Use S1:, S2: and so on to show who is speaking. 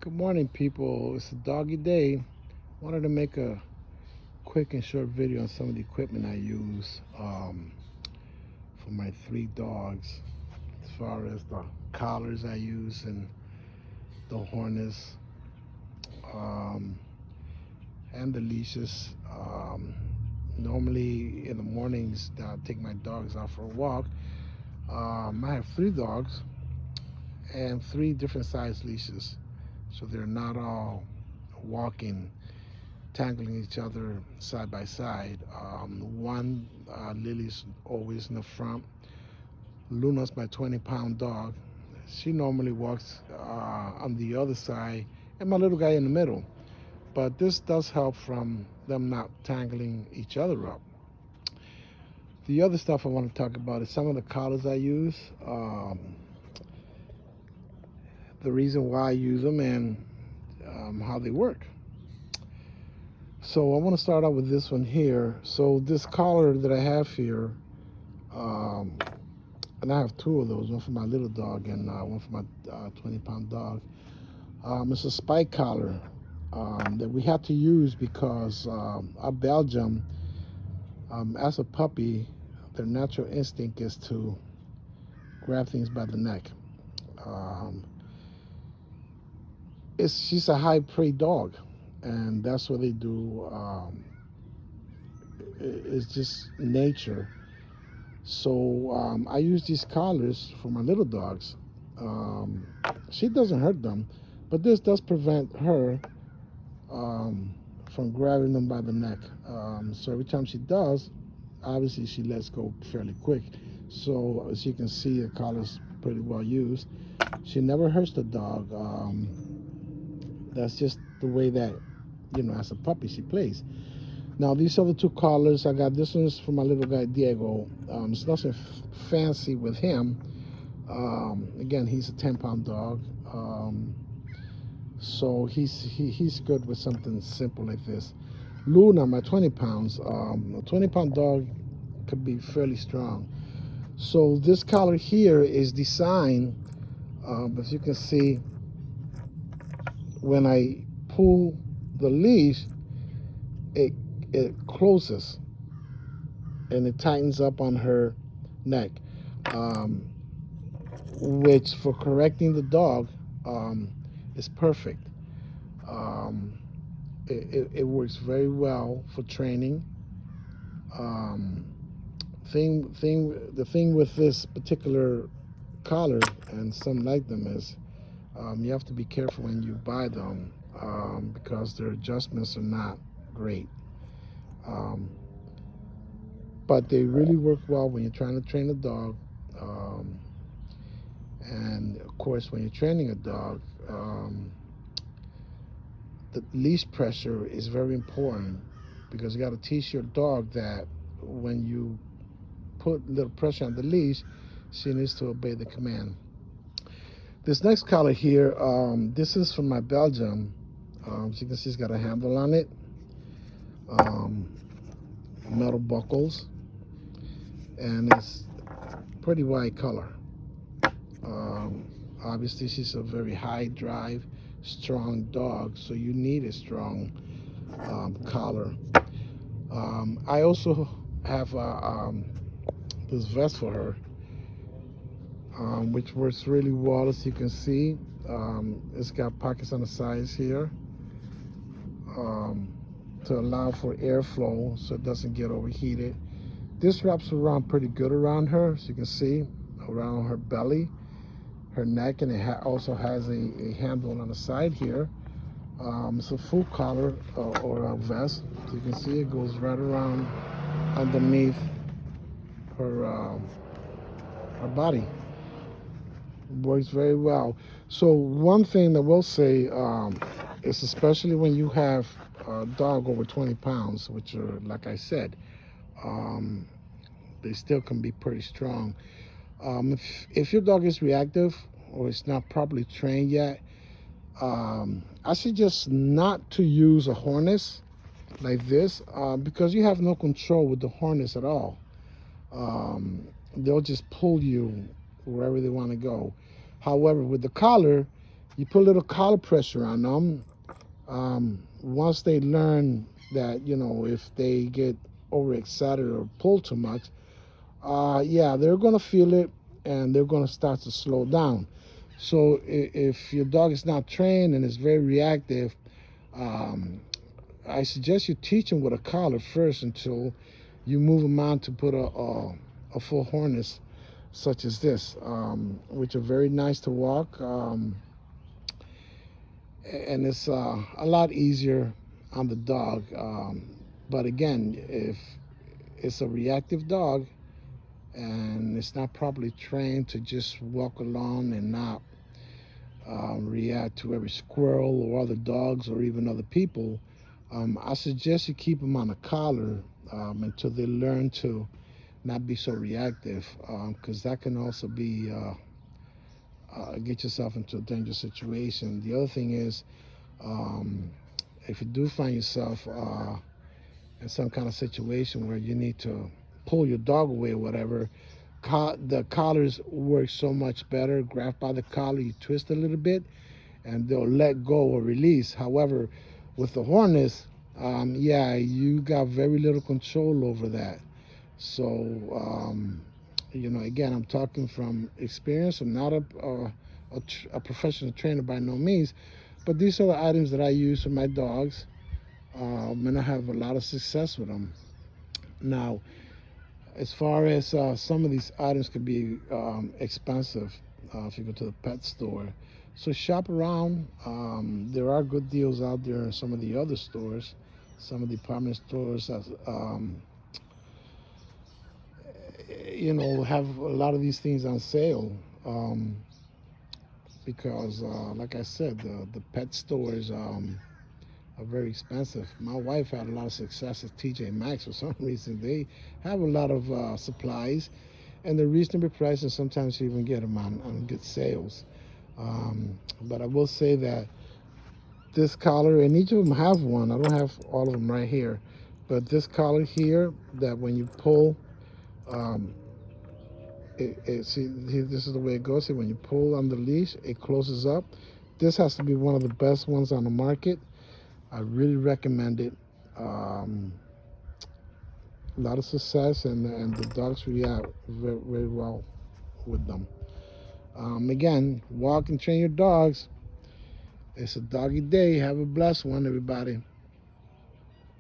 S1: Good morning, people. It's a doggy day. Wanted to make a quick and short video on some of the equipment I use for my three dogs, as far as the collars I use and the harness um, and the leashes. Normally in the mornings, I take my dogs out for a walk. I have three dogs and three different size leashes, so they're not all walking tangling each other side by side. One Lily's always in the front. Luna's my 20-pound dog. She normally walks on the other side, and my little guy in the middle. But this does help from them not tangling each other up. The other stuff I want to talk about is some of the collars I use, the reason why I use them, and how they work. So I want to start out with this one here. So this collar that I have here, um, and I have two of those, one for my little dog and one for my 20-pound dog. It's a spike collar that we had to use because our Belgium, as a puppy, their natural instinct is to grab things by the neck. Um, she's a high prey dog, and that's what they do. It's just nature. So I use these collars for my little dogs. Um, she doesn't hurt them, but this does prevent her um, from grabbing them by the neck. So every time she does, obviously she lets go fairly quick. So as you can see, the collar's pretty well used. She never hurts the dog. That's just the way that, as a puppy she plays. Now these other two collars, I got this one's for my little guy Diego. It's nothing fancy with him. Again, he's a 10-pound dog, so he's good with something simple like this. Luna, my 20 pounds, a 20-pound dog could be fairly strong. So this collar here is designed, as you can see, when I pull the leash, it it closes and it tightens up on her neck, um, which for correcting the dog is perfect. Um, it works very well for training. Um, the thing with this particular collar and some like them is you have to be careful when you buy them because their adjustments are not great. Um, but they really work well when you're trying to train a dog. Um, and of course, when you're training a dog, the leash pressure is very important because you got to teach your dog that when you put a little pressure on the leash, she needs to obey the command. This next collar here, this is from my Belgium. As you can see, it's got a handle on it, um, metal buckles, and it's pretty wide color. Obviously, she's a very high drive, strong dog, so you need a strong collar. I also have this vest for her, which works really well, as you can see. It's got pockets on the sides here to allow for airflow so it doesn't get overheated. This wraps around pretty good around her, as you can see, around her belly, her neck, and it also has a handle on the side here. It's a full collar or a vest. As you can see, it goes right around underneath her body. It works very well. So one thing that we'll say is, especially when you have a dog over 20 pounds, which are, like I said, um, they still can be pretty strong. If your dog is reactive or it's not properly trained yet, I suggest not to use a harness like this because you have no control with the harness at all. They'll just pull you wherever they want to go. However, with the collar, You put a little collar pressure on them. Once they learn that, if they get overexcited or pull too much, yeah, they're going to feel it and they're going to start to slow down. So if your dog is not trained and is very reactive, um, I suggest you teach them with a collar first until you move them on to put a full harness such as this, which are very nice to walk. And it's a lot easier on the dog. But again, if it's a reactive dog and it's not properly trained to just walk along and not react to every squirrel or other dogs or even other people, I suggest you keep them on a collar until they learn to not be so reactive, because that can also be get yourself into a dangerous situation. The other thing is, um, if you do find yourself in some kind of situation where you need to pull your dog away or whatever, the collars work so much better. Grab by the collar, you twist a little bit, and they'll let go or release. However, with the harness, yeah, you got very little control over that. So, again, I'm talking from experience. I'm not a professional trainer by no means, but these are the items that I use for my dogs, and I have a lot of success with them. Now, as far as some of these items can be expensive if you go to the pet store. So shop around. There are good deals out there in some of the other stores. Some of the department stores have a lot of these things on sale, because, like I said, the pet stores are very expensive. My wife had a lot of success at TJ Maxx for some reason. They have a lot of supplies, and they're reasonably priced, and sometimes you even get them on good sales. But I will say that this collar, and each of them have one. I don't have all of them right here, but this collar here, that when you pull, um, see, this is the way it goes. See, when you pull on the leash, it closes up. This has to be one of the best ones on the market. I really recommend it. Um, a lot of success, and the dogs react very, very well with them. Again, walk and train your dogs. It's a doggy day. Have a blessed one, everybody.